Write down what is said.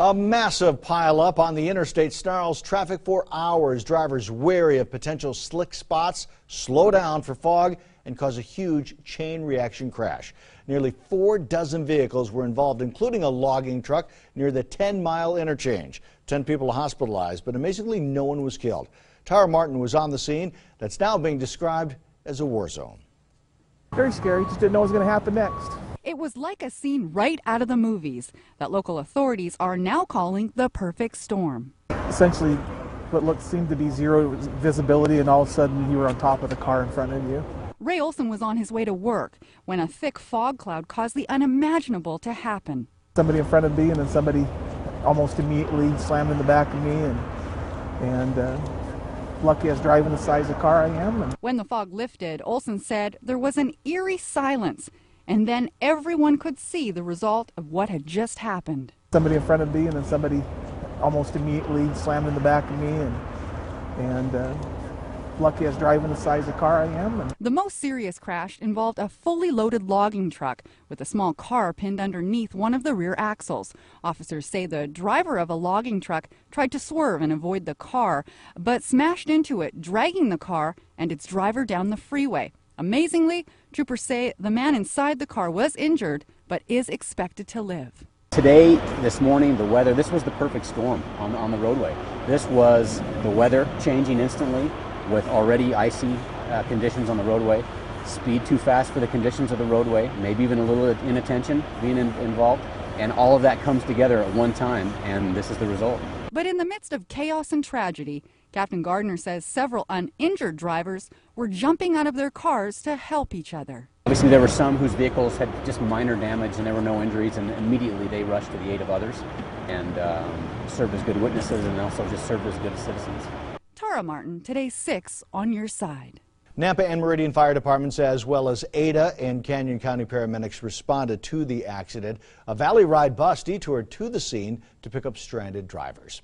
A massive pileup on the interstate snarls traffic for hours. Drivers wary of potential slick spots slow down for fog and cause a huge chain reaction crash. Nearly 4 dozen vehicles were involved, including a logging truck near the 10-mile interchange. 10 people hospitalized, but amazingly no one was killed. Tara Martin was on the scene that's now being described as a war zone. Very scary, just didn't know what was going to happen next. It was like a scene right out of the movies that local authorities are now calling the perfect storm. Essentially, what seemed to be zero visibility, and all of a sudden you were on top of the car in front of you. Ray Olson was on his way to work when a thick fog cloud caused the unimaginable to happen. Somebody in front of me, and then somebody almost immediately slammed in the back of me, and lucky I was driving the size of car I am. When the fog lifted, Olson said there was an eerie silence. And then everyone could see the result of what had just happened. Somebody in front of me, and then somebody almost immediately slammed in the back of me, and lucky I was driving the size of car I am. The most serious crash involved a fully loaded logging truck with a small car pinned underneath one of the rear axles. Officers say the driver of a logging truck tried to swerve and avoid the car, but smashed into it, dragging the car and its driver down the freeway. Amazingly, troopers say the man inside the car was injured, but is expected to live. Today, this morning, the weather, this was the perfect storm on the roadway. This was the weather changing instantly with already icy conditions on the roadway, speed too fast for the conditions of the roadway, maybe even a little inattention being involved, and all of that comes together at one time, and this is the result. But in the midst of chaos and tragedy, Captain Gardner says several uninjured drivers were jumping out of their cars to help each other. Obviously, there were some whose vehicles had just minor damage and there were no injuries, and immediately they rushed to the aid of others and served as good witnesses and also just served as good citizens. Tara Martin, today's 6 on your side. Nampa and Meridian Fire Departments, as well as Ada and Canyon County paramedics, responded to the accident. A Valley Ride bus detoured to the scene to pick up stranded drivers.